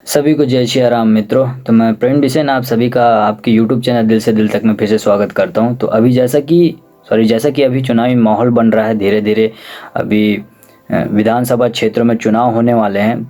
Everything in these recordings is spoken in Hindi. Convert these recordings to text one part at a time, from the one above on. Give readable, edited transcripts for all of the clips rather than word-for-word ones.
सभी को जय श्री राम मित्रों। तो मैं प्रवीण बिसेन आप सभी का आपके YouTube चैनल दिल से दिल तक में फिर से स्वागत करता हूं। तो अभी जैसा कि अभी चुनावी माहौल बन रहा है धीरे धीरे। अभी विधानसभा क्षेत्रों में चुनाव होने वाले हैं।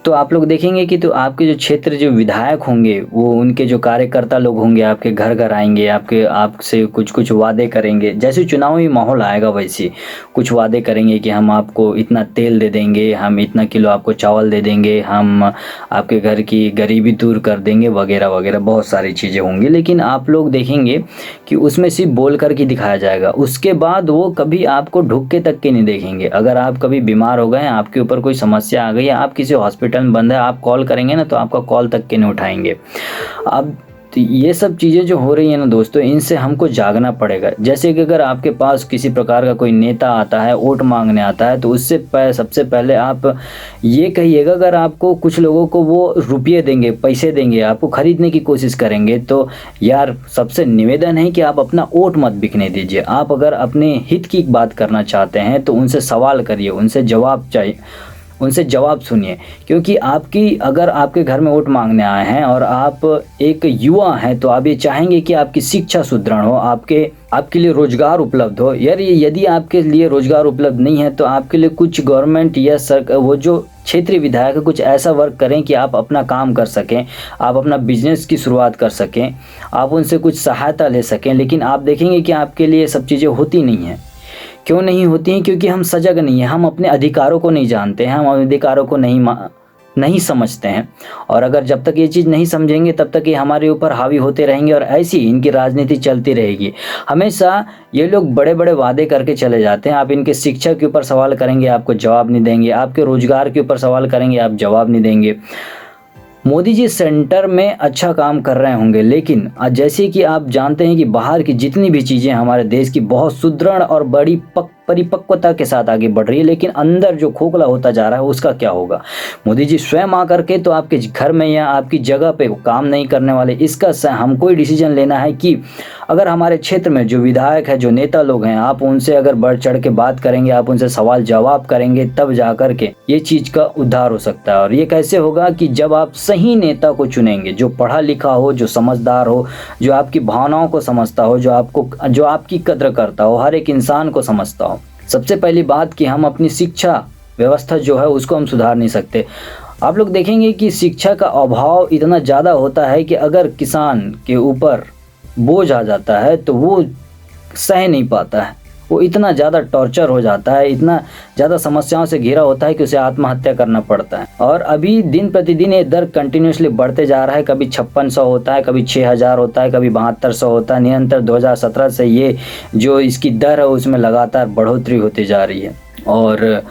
तो आप लोग देखेंगे कि तो आपके जो क्षेत्र जो विधायक होंगे वो उनके जो कार्यकर्ता लोग होंगे आपके घर घर आएंगे, आपसे कुछ कुछ वादे करेंगे। जैसे चुनावी माहौल आएगा वैसे कुछ वादे करेंगे कि हम आपको इतना तेल दे देंगे, हम इतना किलो आपको चावल दे देंगे, हम आपके घर की गरीबी दूर कर देंगे वगैरह वगैरह बहुत सारी चीज़ें होंगी। लेकिन आप लोग देखेंगे कि उसमें सिर्फ बोल कर के दिखाया जाएगा, उसके बाद वो कभी आपको ढुक के तक के नहीं देखेंगे। अगर आप कभी बीमार हो गए, आपके ऊपर कोई समस्या आ गई, आप किसी हॉस्पिटल में बंद है, आप कॉल करेंगे ना तो आपका कॉल तक के नहीं उठाएंगे। अब तो ये सब चीज़ें जो हो रही है ना दोस्तों, इनसे हमको जागना पड़ेगा। जैसे कि अगर आपके पास किसी प्रकार का कोई नेता आता है, वोट मांगने आता है, तो उससे सबसे पहले आप ये कहिएगा, अगर आपको कुछ लोगों को वो रुपये देंगे, पैसे देंगे, आपको खरीदने की कोशिश करेंगे, तो यार सबसे निवेदन है कि आप अपना वोट मत बिकने दीजिए। आप अगर अपने हित की बात करना चाहते हैं तो उनसे सवाल करिए, उनसे जवाब सुनिए। क्योंकि अगर आपके घर में वोट मांगने आए हैं और आप एक युवा हैं तो आप ये चाहेंगे कि आपकी शिक्षा सुदृढ़ हो, आपके लिए रोजगार उपलब्ध हो। यार यदि आपके लिए रोजगार उपलब्ध नहीं है तो आपके लिए कुछ गवर्नमेंट या सरकार, वो जो क्षेत्रीय विधायक कुछ ऐसा वर्क करें कि आप अपना काम कर सकें, आप अपना बिजनेस की शुरुआत कर सकें, आप उनसे कुछ सहायता ले सकें। लेकिन आप देखेंगे कि आपके लिए सब चीज़ें होती नहीं हैं। क्यों नहीं होती हैं? क्योंकि हम सजग नहीं हैं, हम अपने अधिकारों को नहीं जानते हैं, हम अपने अधिकारों को नहीं समझते हैं। और अगर जब तक ये चीज़ नहीं समझेंगे तब तक ये हमारे ऊपर हावी होते रहेंगे और ऐसी इनकी राजनीति चलती रहेगी। हमेशा ये लोग बड़े बड़े वादे करके चले जाते हैं। आप इनके शिक्षा के ऊपर सवाल करेंगे, आपको जवाब नहीं देंगे। आपके रोजगार के ऊपर सवाल करेंगे, आप जवाब नहीं देंगे। मोदी जी सेंटर में अच्छा काम कर रहे होंगे, लेकिन जैसे कि आप जानते हैं कि बाहर की जितनी भी चीज़ें हमारे देश की बहुत सुदृढ़ और बड़ी परिपक्वता के साथ आगे बढ़ रही है, लेकिन अंदर जो खोखला होता जा रहा है उसका क्या होगा? मोदी जी स्वयं आकर के तो आपके घर में या आपकी जगह पे काम नहीं करने वाले। इसका हमको ही डिसीजन लेना है कि अगर हमारे क्षेत्र में जो विधायक है, जो नेता लोग हैं, आप उनसे अगर बढ़ चढ़ के बात करेंगे, आप उनसे सवाल जवाब करेंगे, तब जा कर के ये चीज़ का उद्धार हो सकता है। और ये कैसे होगा? कि जब आप सही नेता को चुनेंगे, जो पढ़ा लिखा हो, जो समझदार हो, जो आपकी भावनाओं को समझता हो, जो आपकी कद्र करता हो, हर एक इंसान को समझता हो। सबसे पहली बात कि हम अपनी शिक्षा व्यवस्था जो है उसको हम सुधार नहीं सकते। आप लोग देखेंगे कि शिक्षा का अभाव इतना ज़्यादा होता है कि अगर किसान के ऊपर बोझ आ जाता है तो वो सह नहीं पाता है, वो इतना ज़्यादा टॉर्चर हो जाता है, इतना ज़्यादा समस्याओं से घिरा होता है कि उसे आत्महत्या करना पड़ता है। और अभी दिन प्रतिदिन ये दर कंटिन्यूसली बढ़ते जा रहा है। कभी 5600 होता है, कभी 6000 होता है, कभी 7200 होता है। निरंतर 2017 से ये जो इसकी दर है उसमें लगातार बढ़ोतरी होती जा रही है। और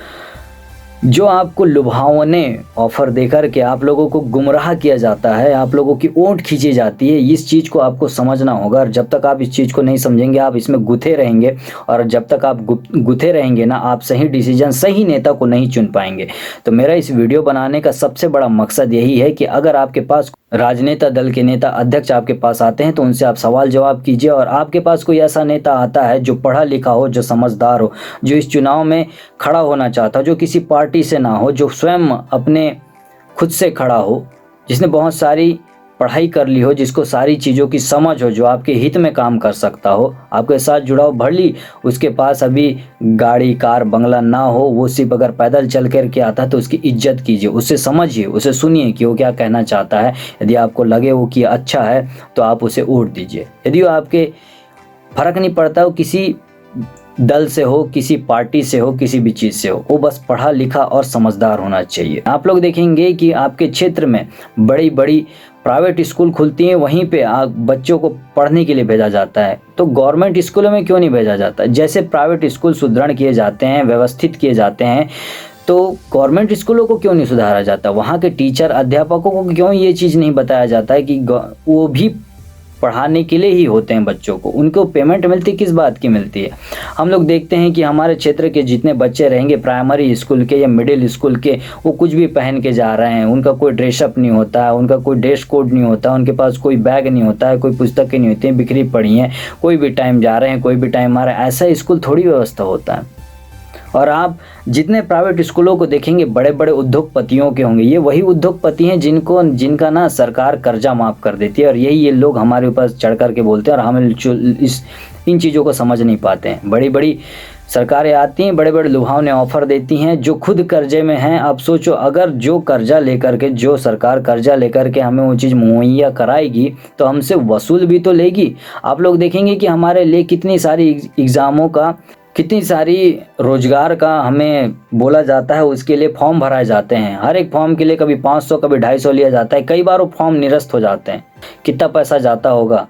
जो आपको लुभावने ऑफर देकर के आप लोगों को गुमराह किया जाता है, आप लोगों की वोट खींची जाती है, इस चीज़ को आपको समझना होगा। और जब तक आप इस चीज़ को नहीं समझेंगे, आप इसमें गुथे रहेंगे। और जब तक आप गुथे रहेंगे ना, आप सही डिसीजन, सही नेता को नहीं चुन पाएंगे। तो मेरा इस वीडियो बनाने का सबसे बड़ा मकसद यही है कि अगर आपके पास राजनेता दल के नेता अध्यक्ष आपके पास आते हैं तो उनसे आप सवाल जवाब कीजिए। और आपके पास कोई ऐसा नेता आता है जो पढ़ा लिखा हो, जो समझदार हो, जो इस चुनाव में खड़ा होना चाहता हो, जो किसी पार्टी से ना हो, जो स्वयं अपने खुद से खड़ा हो, जिसने बहुत सारी पढ़ाई कर ली हो, जिसको सारी चीज़ों की समझ हो, जो आपके हित में काम कर सकता हो, आपके साथ जुड़ाव भली उसके पास अभी गाड़ी कार बंगला ना हो, वो सिर्फ अगर पैदल चल कर के आता है तो उसकी इज्जत कीजिए, उससे समझिए, उसे सुनिए कि वो क्या कहना चाहता है। यदि आपको लगे वो कि अच्छा है तो आप उसे वोट दीजिए। यदि वो आपके फर्क नहीं पड़ता हो किसी दल से हो, किसी पार्टी से हो, किसी भी चीज़ से हो, वो बस पढ़ा लिखा और समझदार होना चाहिए। आप लोग देखेंगे कि आपके क्षेत्र में बड़ी बड़ी प्राइवेट स्कूल खुलती हैं, वहीं पे बच्चों को पढ़ने के लिए भेजा जाता है। तो गवर्नमेंट स्कूलों में क्यों नहीं भेजा जाता? जैसे प्राइवेट स्कूल सुदृढ़ किए जाते हैं, व्यवस्थित किए जाते हैं, तो गवर्नमेंट स्कूलों को क्यों नहीं सुधारा जाता? वहाँ के टीचर अध्यापकों को क्यों ये चीज़ नहीं बताया जाता है कि वो भी पढ़ाने के लिए ही होते हैं बच्चों को? उनको पेमेंट मिलती किस बात की मिलती है? हम लोग देखते हैं कि हमारे क्षेत्र के जितने बच्चे रहेंगे प्राइमरी स्कूल के या मिडिल स्कूल के, वो कुछ भी पहन के जा रहे हैं। उनका कोई ड्रेसअप नहीं होता है, उनका कोई ड्रेस कोड नहीं होता, उनके पास कोई बैग नहीं होता है, कोई पुस्तकें नहीं होती हैं, बिखरी पड़ी हैं। कोई भी टाइम जा रहे हैं, कोई भी टाइम आ रहा है, ऐसा स्कूल थोड़ी व्यवस्था होता है। और आप जितने प्राइवेट स्कूलों को देखेंगे बड़े बड़े उद्योगपतियों के होंगे। ये वही उद्योगपति हैं जिनका ना सरकार कर्जा माफ़ कर देती है, और यही ये लोग हमारे ऊपर चढ़ कर के बोलते हैं, और हमें इन चीज़ों को समझ नहीं पाते हैं। बड़ी बड़ी सरकारें आती हैं, बड़े बड़े लुभावने ऑफर देती हैं जो खुद कर्जे में हैं। आप सोचो, अगर जो सरकार कर्जा लेकर के हमें वो चीज़ मुहैया कराएगी तो हमसे वसूल भी तो लेगी। आप लोग देखेंगे कि हमारे लिए कितनी सारी एग्ज़ामों का, कितनी सारी रोजगार का हमें बोला जाता है, उसके लिए फॉर्म भराए जाते हैं। हर एक फॉर्म के लिए कभी 500 कभी 250 लिया जाता है, कई बार वो फॉर्म निरस्त हो जाते हैं। कितना पैसा जाता होगा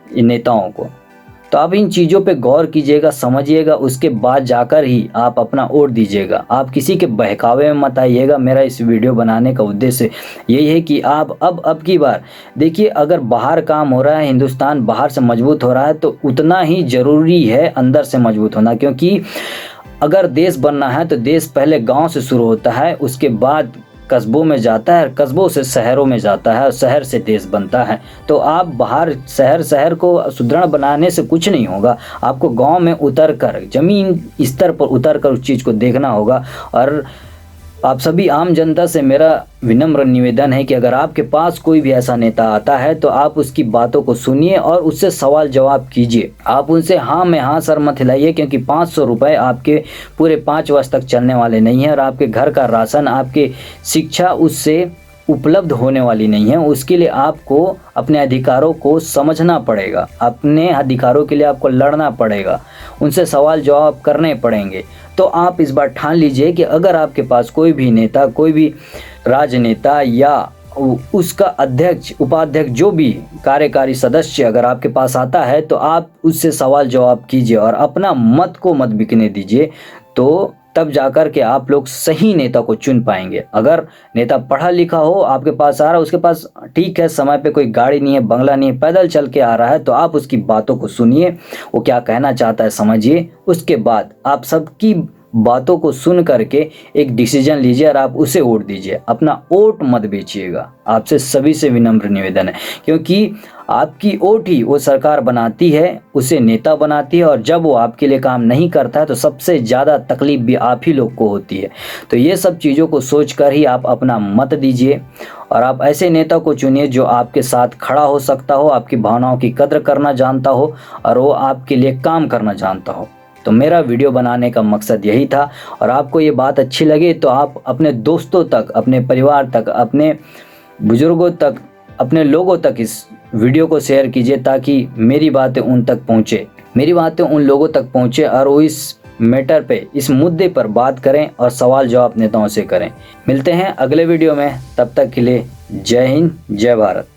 इन नेताओं को। तो आप इन चीज़ों पे गौर कीजिएगा, समझिएगा, उसके बाद जाकर ही आप अपना वोट दीजिएगा। आप किसी के बहकावे में मत आइएगा। मेरा इस वीडियो बनाने का उद्देश्य यही है कि आप अब की बार देखिए, अगर बाहर काम हो रहा है, हिंदुस्तान बाहर से मजबूत हो रहा है, तो उतना ही ज़रूरी है अंदर से मजबूत होना। क्योंकि अगर देश बनना है तो देश पहले गाँव से शुरू होता है, उसके बाद कस्बों में जाता है, कस्बों से शहरों में जाता है, और शहर से देश बनता है। तो आप बाहर शहर को सुदृढ़ बनाने से कुछ नहीं होगा। आपको गांव में उतर कर, ज़मीन स्तर पर उतर कर उस चीज़ को देखना होगा। और आप सभी आम जनता से मेरा विनम्र निवेदन है कि अगर आपके पास कोई भी ऐसा नेता आता है तो आप उसकी बातों को सुनिए और उससे सवाल जवाब कीजिए। आप उनसे हाँ में हाँ सर मत हिलाइए, क्योंकि 500 रुपये आपके पूरे 5 वर्ष तक चलने वाले नहीं हैं, और आपके घर का राशन, आपके शिक्षा उससे उपलब्ध होने वाली नहीं है। उसके लिए आपको अपने अधिकारों को समझना पड़ेगा, अपने अधिकारों के लिए आपको लड़ना पड़ेगा, उनसे सवाल जवाब करने पड़ेंगे। तो आप इस बार ठान लीजिए कि अगर आपके पास कोई भी नेता, कोई भी राजनेता या उसका अध्यक्ष, उपाध्यक्ष, जो भी कार्यकारी सदस्य अगर आपके पास आता है तो आप उससे सवाल जवाब कीजिए और अपना मत को मत बिकने दीजिए। तो तब जाकर के आप लोग सही नेता को चुन पाएंगे। अगर नेता पढ़ा लिखा हो, आपके पास आ रहा है, उसके पास ठीक है, समय पे कोई गाड़ी नहीं है, बंगला नहीं है, पैदल चल के आ रहा है, तो आप उसकी बातों को सुनिए, वो क्या कहना चाहता है समझिए। उसके बाद आप सबकी बातों को सुन करके एक डिसीजन लीजिए और आप उसे वोट दीजिए। अपना वोट मत बेचिएगा, आपसे सभी से विनम्र निवेदन है, क्योंकि आपकी वोट ही वो सरकार बनाती है, उसे नेता बनाती है, और जब वो आपके लिए काम नहीं करता है तो सबसे ज़्यादा तकलीफ भी आप ही लोग को होती है। तो ये सब चीज़ों को सोच कर ही आप अपना मत दीजिए, और आप ऐसे नेता को चुनिए जो आपके साथ खड़ा हो सकता हो, आपकी भावनाओं की कद्र करना जानता हो, और वो आपके लिए काम करना जानता हो। तो मेरा वीडियो बनाने का मकसद यही था, और आपको ये बात अच्छी लगे तो आप अपने दोस्तों तक, अपने परिवार तक, अपने बुजुर्गों तक, अपने लोगों तक इस वीडियो को शेयर कीजिए, ताकि मेरी बातें उन तक पहुँचे, मेरी बातें उन लोगों तक पहुँचे, और वो इस मैटर पे, इस मुद्दे पर बात करें और सवाल जवाब नेताओं से करें। मिलते हैं अगले वीडियो में, तब तक के लिए जय हिंद, जय भारत।